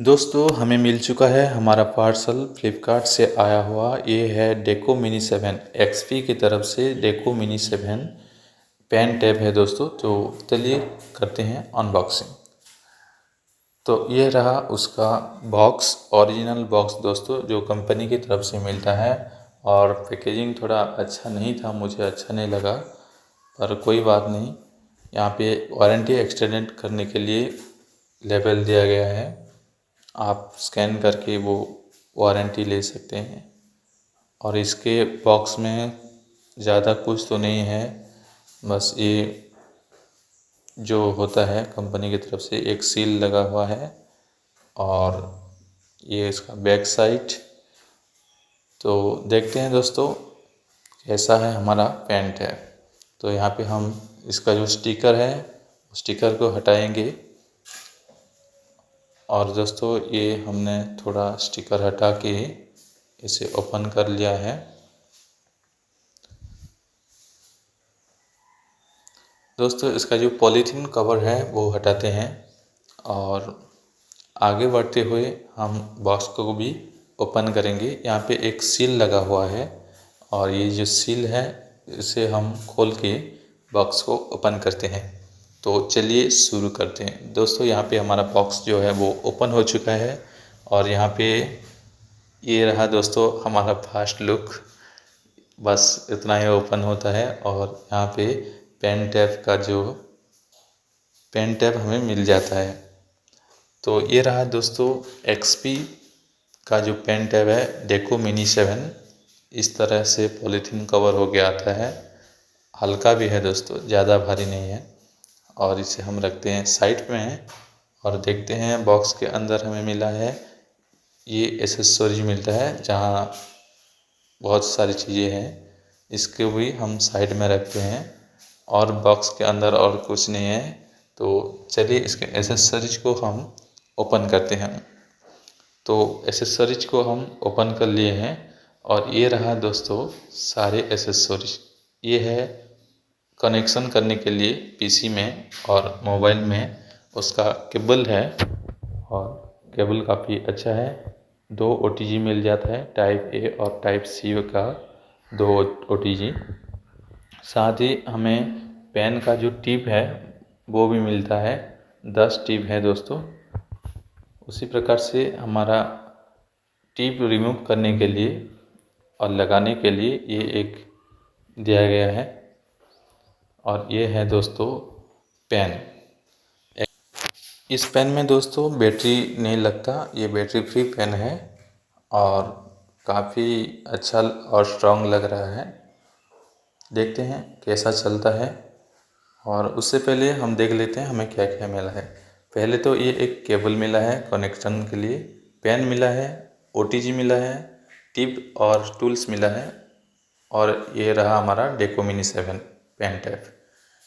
दोस्तों हमें मिल चुका है हमारा पार्सल फ्लिपकार्ट से आया हुआ। ये है डेको मिनी 7 एक्सपी की तरफ से डेको मिनी 7 पेन टैब है दोस्तों। तो चलिए करते हैं अनबॉक्सिंग। तो ये रहा उसका बॉक्स, ओरिजिनल बॉक्स दोस्तों, जो कंपनी की तरफ से मिलता है। और पैकेजिंग थोड़ा अच्छा नहीं था, मुझे अच्छा नहीं लगा, पर कोई बात नहीं। यहाँ पे वारंटी एक्सटेंड करने के लिए लेबल दिया गया है, आप स्कैन करके वो वारंटी ले सकते हैं। और इसके बॉक्स में ज़्यादा कुछ तो नहीं है, बस ये जो होता है कंपनी की तरफ से एक सील लगा हुआ है और ये इसका बैक साइड। तो देखते हैं दोस्तों कैसा है हमारा पेन टैब। तो यहाँ पे हम इसका जो स्टिकर है, स्टिकर को हटाएंगे। और दोस्तों ये हमने थोड़ा स्टिकर हटा के इसे ओपन कर लिया है। दोस्तों इसका जो पॉलीथीन कवर है वो हटाते हैं और आगे बढ़ते हुए हम बॉक्स को भी ओपन करेंगे। यहाँ पे एक सील लगा हुआ है और ये जो सील है इसे हम खोल के बॉक्स को ओपन करते हैं। तो चलिए शुरू करते हैं। दोस्तों यहाँ पे हमारा बॉक्स जो है वो ओपन हो चुका है और यहाँ पे ये रहा दोस्तों हमारा फर्स्ट लुक। बस इतना ही ओपन होता है और यहाँ पे पेन टैब हमें मिल जाता है। तो ये रहा दोस्तों एक्सपी का जो पेन टैब है डेको मिनी 7। इस तरह से पॉलीथीन कवर हो गया आता है, हल्का भी है दोस्तों, ज़्यादा भारी नहीं है। और इसे हम रखते हैं साइड में और देखते हैं बॉक्स के अंदर हमें मिला है ये एसेसरीज मिलता है, जहाँ बहुत सारी चीज़ें हैं। इसके भी हम साइड में रखते हैं और बॉक्स के अंदर और कुछ नहीं है। तो चलिए इसके एसेसरीज को हम ओपन करते हैं। तो एसेसरीज को हम ओपन कर लिए हैं और ये रहा दोस्तों सारे एसेसरीज। ये है कनेक्शन करने के लिए पीसी में और मोबाइल में, उसका केबल है और केबल काफ़ी अच्छा है। 2 OTG मिल जाता है, टाइप ए और टाइप सी का 2 OTG। साथ ही हमें पेन का जो टिप है वो भी मिलता है, 10 टिप है दोस्तों। उसी प्रकार से हमारा टिप रिमूव करने के लिए और लगाने के लिए ये एक दिया गया है। और ये है दोस्तों पेन। इस पेन में दोस्तों बैटरी नहीं लगता, ये बैटरी फ्री पेन है और काफ़ी अच्छा और स्ट्रॉन्ग लग रहा है। देखते हैं कैसा चलता है। और उससे पहले हम देख लेते हैं हमें क्या क्या मिला है। पहले तो ये एक केबल मिला है कनेक्शन के लिए, पेन मिला है, OTG मिला है, टिप और टूल्स मिला है। और ये रहा हमारा डेको मिनी 7 पेन टैब।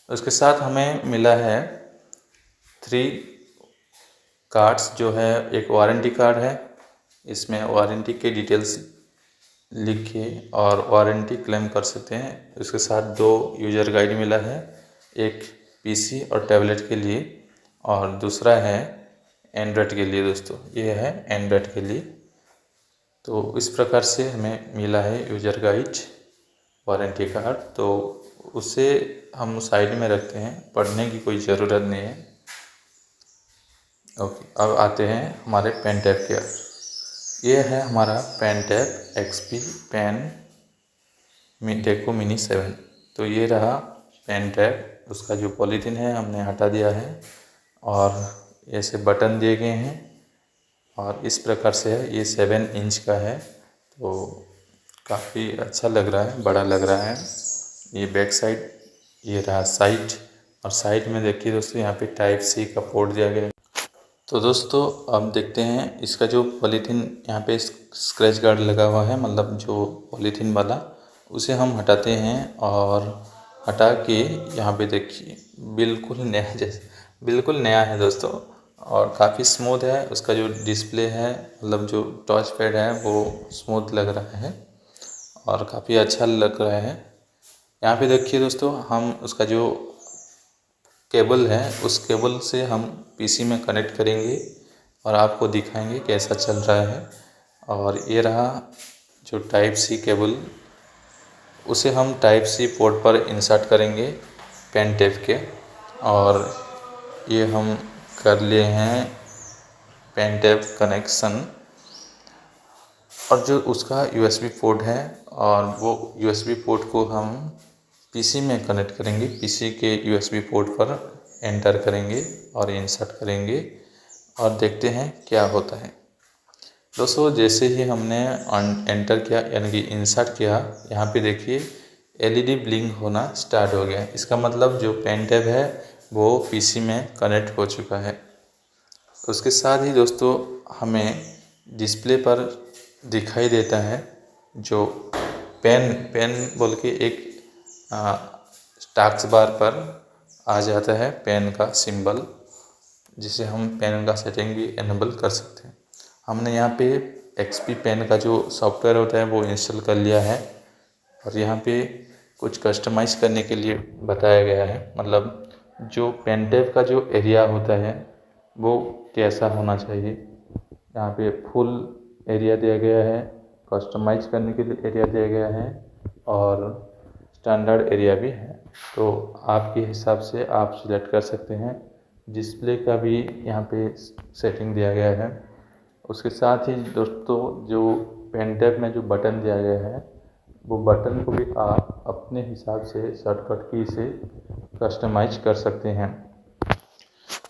उसके साथ हमें मिला है 3 कार्ड्स, जो है एक वारंटी कार्ड है, इसमें वारंटी के डिटेल्स लिख के और वारंटी क्लेम कर सकते हैं। उसके साथ 2 यूज़र गाइड मिला है, एक पीसी और टैबलेट के लिए और दूसरा है एंड्रॉयड के लिए दोस्तों, ये है एंड्रॉयड के लिए। तो इस प्रकार से हमें मिला है यूज़र गाइड, वारंटी कार्ड। तो उसे हम साइड में रखते हैं, पढ़ने की कोई ज़रूरत नहीं है। ओके, अब आते हैं हमारे पेन टैब के। ये है हमारा pen tab XP pen Deco mini 7। तो ये रहा पेन टैब, उसका जो पॉलीथीन है हमने हटा दिया है और ऐसे बटन दिए गए हैं और इस प्रकार से है। ये 7 इंच का है, तो काफ़ी अच्छा लग रहा है, बड़ा लग रहा है। ये बैक साइड, ये रहा साइड। और साइड में देखिए दोस्तों यहाँ पे टाइप सी का पोर्ट दिया गया है। तो दोस्तों अब देखते हैं इसका जो पॉलीथीन, यहाँ पे स्क्रैच गार्ड लगा हुआ है, मतलब जो पॉलीथीन वाला, उसे हम हटाते हैं। और हटा के यहाँ पे देखिए बिल्कुल नया, जैसे बिल्कुल नया है दोस्तों और काफ़ी स्मूथ है। उसका जो डिस्प्ले है, मतलब जो टच पैड है, वो स्मूथ लग रहा है और काफ़ी अच्छा लग रहा है। यहाँ पे देखिए दोस्तों, हम उसका जो केबल है उस केबल से हम पीसी में कनेक्ट करेंगे और आपको दिखाएंगे कैसा चल रहा है। और ये रहा जो टाइप सी केबल, उसे हम टाइप सी पोर्ट पर इंसर्ट करेंगे पेन टेप के। और ये हम कर लिए हैं पेन टेप कनेक्शन। और जो उसका यूएसबी पोर्ट है, और वो यूएसबी पोर्ट को हम पीसी में कनेक्ट करेंगे। पीसी के यूएसबी पोर्ट पर एंटर करेंगे और इंसर्ट करेंगे और देखते हैं क्या होता है। दोस्तों जैसे ही हमने एंटर किया यानी कि इंसर्ट किया, यहाँ पे देखिए एलईडी ब्लिंक होना स्टार्ट हो गया। इसका मतलब जो पेन टेप है वो पीसी में कनेक्ट हो चुका है। उसके साथ ही दोस्तों हमें डिस्प्ले पर दिखाई देता है जो पेन बोल के एक टास्क बार पर आ जाता है पेन का सिंबल, जिसे हम पेन का सेटिंग भी एनेबल कर सकते हैं। हमने यहाँ पे एक्सपी पेन का जो सॉफ्टवेयर होता है वो इंस्टॉल कर लिया है। और यहाँ पे कुछ कस्टमाइज करने के लिए बताया गया है, मतलब जो पेन टेप का जो एरिया होता है वो कैसा होना चाहिए। यहाँ पे फुल एरिया दिया गया है, कस्टमाइज करने के लिए एरिया दिया गया है और स्टैंडर्ड एरिया भी है। तो आपके हिसाब से आप सिलेक्ट कर सकते हैं। डिस्प्ले का भी यहाँ पे सेटिंग दिया गया है। उसके साथ ही दोस्तों जो पेन टेप में जो बटन दिया गया है वो बटन को भी आप अपने हिसाब से शॉर्टकट की से कस्टमाइज कर सकते हैं।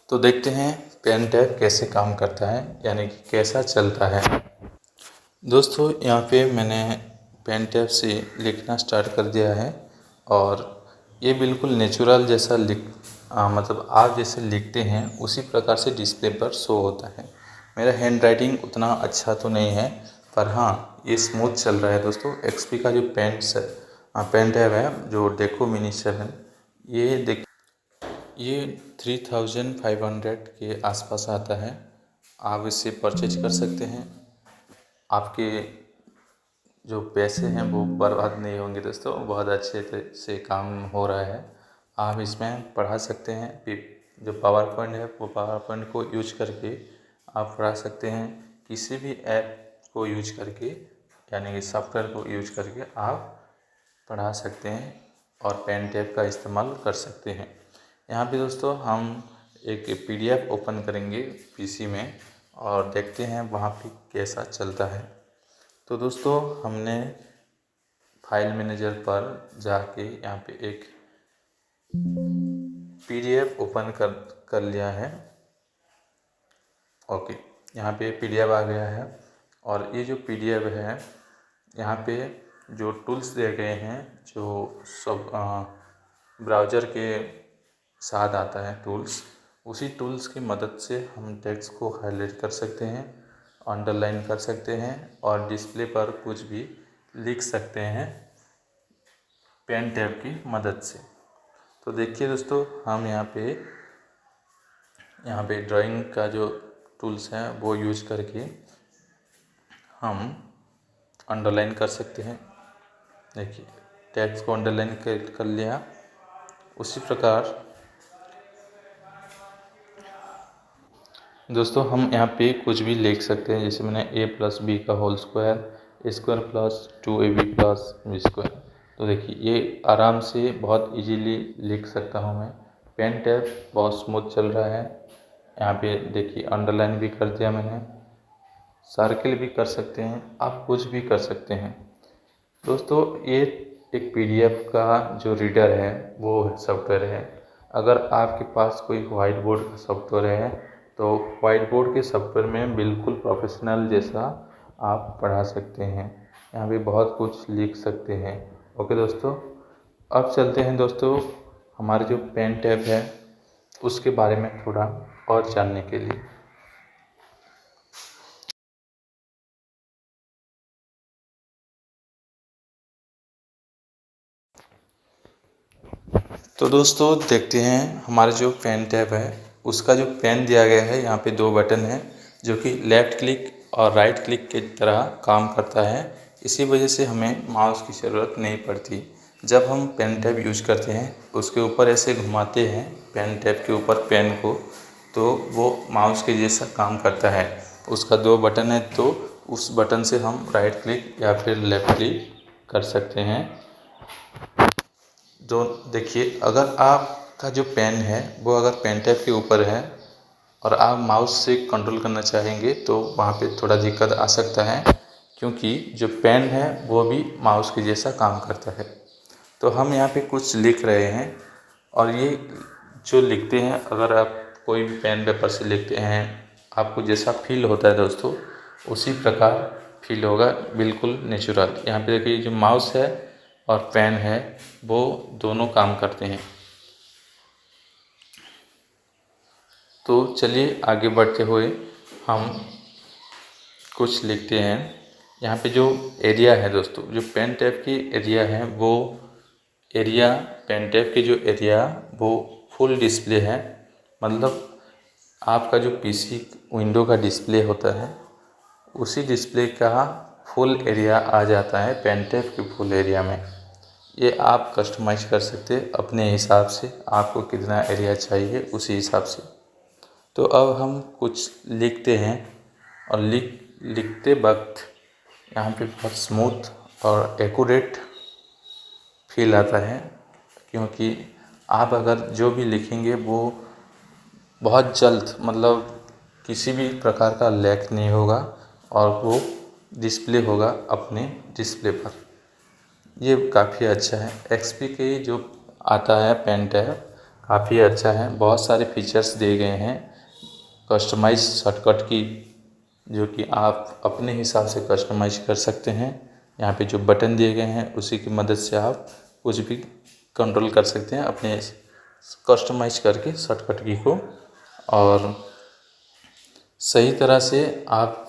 तो देखते हैं पेन टेप कैसे काम करता है, यानी कि कैसा चलता है। दोस्तों यहाँ पे मैंने पेन टेप से लिखना स्टार्ट कर दिया है और ये बिल्कुल नेचुरल जैसा मतलब आप जैसे लिखते हैं उसी प्रकार से डिस्प्ले पर शो होता है। मेरा हैंड राइटिंग उतना अच्छा तो नहीं है, पर हाँ ये स्मूथ चल रहा है। दोस्तों एक्सपी का जो पेन टेप है जो डेको मिनी 7, ये 3500 के आसपास आता है। आप इसे परचेज कर सकते हैं। आपके जो पैसे हैं वो बर्बाद नहीं होंगे दोस्तों, बहुत अच्छे से काम हो रहा है। आप इसमें पढ़ा सकते हैं। जो पावर पॉइंट है वो पावर पॉइंट को यूज करके आप पढ़ा सकते हैं। किसी भी ऐप को यूज करके यानी कि सॉफ्टवेयर को यूज करके आप पढ़ा सकते हैं और पेन टेप का इस्तेमाल कर सकते हैं। यहाँ पे दोस्तों हम एक पीडीएफ ओपन करेंगे पीसी में और देखते हैं वहाँ पे कैसा चलता है। तो दोस्तों हमने फाइल मैनेजर पर जाके यहाँ पे एक पीडीएफ ओपन कर लिया है। ओके, यहाँ पे पीडीएफ आ गया है। और ये जो पीडीएफ है यहाँ पे जो टूल्स दिए गए हैं, जो सब ब्राउज़र के साथ आता है टूल्स, उसी टूल्स की मदद से हम टेक्स्ट को हाईलाइट कर सकते हैं, अंडरलाइन कर सकते हैं और डिस्प्ले पर कुछ भी लिख सकते हैं पेन टेप की मदद से। तो देखिए दोस्तों हम यहाँ पे ड्राइंग का जो टूल्स हैं वो यूज करके हम अंडरलाइन कर सकते हैं। देखिए टेक्स्ट को अंडरलाइन कर लिया। उसी प्रकार दोस्तों हम यहाँ पे कुछ भी लिख सकते हैं, जैसे मैंने a+b का whole square square plus 2ab plus b square. तो देखिए ये आराम से बहुत इजीली लिख सकता हूँ मैं। पेन टेप बहुत स्मूथ चल रहा है। यहाँ पे देखिए अंडरलाइन भी कर दिया मैंने, सर्किल भी कर सकते हैं, आप कुछ भी कर सकते हैं। दोस्तों ये एक पीडीएफ का जो रीडर है वो सॉफ्टवेयर है। अगर आपके पास कोई वाइट बोर्ड का सॉफ्टवेयर है तो वाइट बोर्ड के सॉफ्टवेयर में बिल्कुल प्रोफेशनल जैसा आप पढ़ा सकते हैं। यहाँ पे बहुत कुछ लिख सकते हैं। ओके दोस्तों, अब चलते हैं दोस्तों हमारे जो पेन टेप है उसके बारे में थोड़ा और जानने के लिए। तो दोस्तों देखते हैं हमारे जो पेन टैब है उसका जो पेन दिया गया है, यहाँ पे 2 बटन है जो कि लेफ़्ट क्लिक और राइट क्लिक की तरह काम करता है। इसी वजह से हमें माउस की ज़रूरत नहीं पड़ती। जब हम पेन टैब यूज करते हैं उसके ऊपर ऐसे घुमाते हैं पेन टैब के ऊपर पेन को, तो वो माउस के जैसा काम करता है। उसका 2 बटन है, तो उस बटन से हम राइट क्लिक या फिर लेफ़्ट क्लिक कर सकते हैं। तो देखिए, अगर आपका जो पेन है वो अगर पेन टैब के ऊपर है और आप माउस से कंट्रोल करना चाहेंगे तो वहाँ पे थोड़ा दिक्कत आ सकता है, क्योंकि जो पेन है वो भी माउस के जैसा काम करता है। तो हम यहाँ पे कुछ लिख रहे हैं और ये जो लिखते हैं, अगर आप कोई भी पेन पेपर से लिखते हैं, आपको जैसा फील होता है दोस्तों, उसी प्रकार फील होगा, बिल्कुल नेचुरल। यहाँ पे देखिए, जो माउस है और पेन है वो दोनों काम करते हैं। तो चलिए आगे बढ़ते हुए हम कुछ लिखते हैं। यहाँ पे जो एरिया है दोस्तों, जो पेन टैब की एरिया है, वो एरिया, पेन टैब की जो एरिया वो फुल डिस्प्ले है। मतलब आपका जो पीसी विंडो का डिस्प्ले होता है, उसी डिस्प्ले का फुल एरिया आ जाता है पेन टैब के फुल एरिया में। ये आप कस्टमाइज कर सकते हैं अपने हिसाब से, आपको कितना एरिया चाहिए उसी हिसाब से। तो अब हम कुछ लिखते हैं और लिखते वक्त यहाँ पे बहुत स्मूथ और एक्यूरेट फील आता है, क्योंकि आप अगर जो भी लिखेंगे वो बहुत जल्द, मतलब किसी भी प्रकार का लैग नहीं होगा और वो डिस्प्ले होगा अपने डिस्प्ले पर। ये काफ़ी अच्छा है। एक्सपी के जो आता है पेन टैब काफ़ी अच्छा है, बहुत सारे फीचर्स दिए गए हैं। कस्टमाइज शॉर्टकट की, जो कि आप अपने हिसाब से कस्टमाइज कर सकते हैं। यहाँ पे जो बटन दिए गए हैं उसी की मदद से आप कुछ भी कंट्रोल कर सकते हैं अपने कस्टमाइज करके शॉर्टकट की को। और सही तरह से आप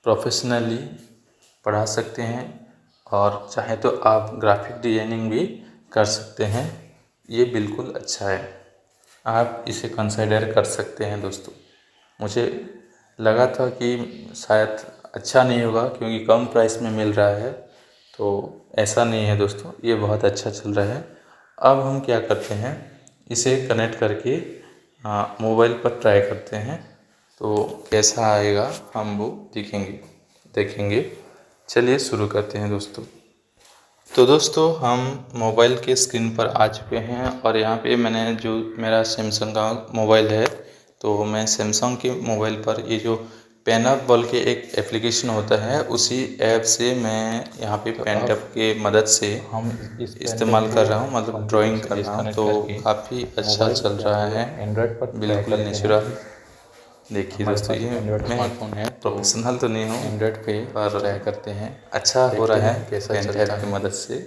प्रोफेशनली पढ़ा सकते हैं, और चाहे तो आप ग्राफिक डिजाइनिंग भी कर सकते हैं। ये बिल्कुल अच्छा है, आप इसे कंसिडर कर सकते हैं दोस्तों। मुझे लगा था कि शायद अच्छा नहीं होगा क्योंकि कम प्राइस में मिल रहा है, तो ऐसा नहीं है दोस्तों, ये बहुत अच्छा चल रहा है। अब हम क्या करते हैं, इसे कनेक्ट करके मोबाइल पर ट्राई करते हैं, तो कैसा आएगा हम वो देखेंगे। चलिए शुरू करते हैं दोस्तों। तो दोस्तों हम मोबाइल के स्क्रीन पर आ चुके हैं और यहाँ पे मैंने, जो मेरा सैमसंग का मोबाइल है, तो मैं सैमसंग के मोबाइल पर ये जो पेन ऐप बोल के एक एप्लीकेशन होता है, उसी ऐप से मैं यहाँ पे पेन टैब के मदद से हम इस्तेमाल कर रहा हूँ, मतलब ड्राइंग कर रहा हूँ। तो काफ़ी अच्छा चल रहा है, एंड्रॉइड पर बिल्कुल नेचुरल। देखिए दोस्तों, ये एंड्रॉइड मैं स्मार्टफोन है, तो प्रोफेशनल तो नहीं हूँ, एंड्रॉइड पे पर ट्राई करते हैं, अच्छा हो देखते रहा हैं है कैसा पेन चलता टैब की है। मदद से।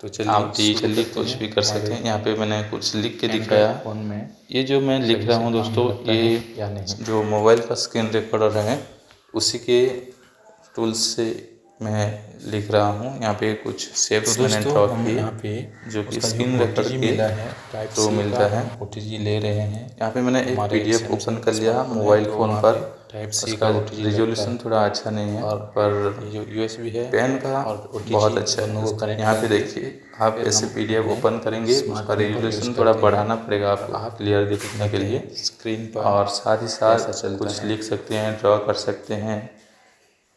तो चलिए आप डिजिटली शुरू कुछ करते भी हैं कर सकते हैं। यहाँ पे मैंने कुछ लिख के एंड्रॉइड दिखाया। फ़ोन में ये जो मैं लिख सही रहा से हूँ काम दोस्तों, करता है या नहीं। ये जो मोबाइल का स्क्रीन रिकॉर्डर है उसी के टूल्स से मैं लिख रहा हूँ। यहाँ पे कुछ तो शेप्स मैंने दोस्तों ड्रॉ हम किए, यहाँ पे जो कि उसका जो स्क्रीन रिकॉर्ड OTG के मिला है, टाइप थ्रू सी मिलता का है। हम OTG ले रहे हैं। यहाँ पे मैंने एक हमारे PDF ओपन सैमसंग कर लिया स्मार्टफोन है, मोबाइल तो फ़ोन वहाँ पर। पे टाइप सी उसका का OTG लगता रिजोल्यूशन है, थोड़ा अच्छा नहीं है, और पर ये जो USB है पेन का और बहुत OTG अच्छा है दोनों को दोस्तों। कनेक्ट यहाँ पे करके देखिए, आप फिर ऐसे हम PDF अपने ओपन करेंगे, उसका स्मार्टफोन पर यूज़ रिजोल्यूशन थोड़ा करते हैं। बढ़ाना पड़ेगा और आपको आप क्लियर दिखने के दिखाते लिए। हैं स्क्रीन पर और साथ ही कैसा साथ चलता कुछ है। लिख सकते हैं, ड्रॉ कर सकते हैं।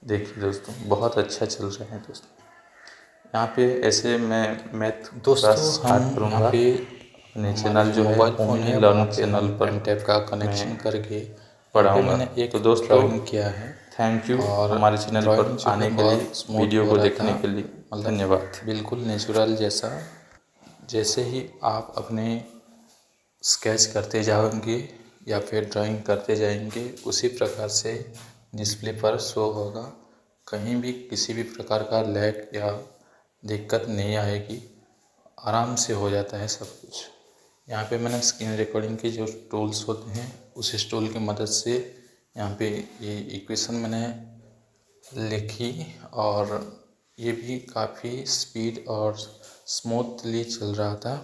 देखिए दोस्तों, बहुत अच्छा चल रहा है दोस्तों। यहाँ पे ऐसे मैं मैथ दोस्तों क्लास हम स्टार्ट यहाँ करूँगा। पे अपने हमारा चैनल जो जो है मोबाइल फ़ोन ओमनी है लर्न वहाँ पे चैनल हम पर पेन टैप का मैं कनेक्शन करके यहाँ पे पढ़ाऊँगा। मैंने एक तो दोस्तों ड्राइंग किया है, थैंक यू और हमारे चैनल पर ड्राइंग जो है आने के लिए, बहुत स्मूथ वीडियो हो को रहा देखने था। के लिए मतलब धन्यवाद। बिल्कुल नेचुरल जैसा, जैसे ही आप अपने स्केच करते जाओगे या फिर ड्राइंग करते जाएंगे, उसी प्रकार से डिस्प्ले पर शो होगा। कहीं भी किसी भी प्रकार का लैग या दिक्कत नहीं आएगी, आराम से हो जाता है सब कुछ। यहाँ पे मैंने स्क्रीन रिकॉर्डिंग के जो टूल्स होते हैं, उस टूल की मदद से यहाँ पे ये इक्वेशन मैंने लिखी, और ये भी काफ़ी स्पीड और स्मूथली चल रहा था।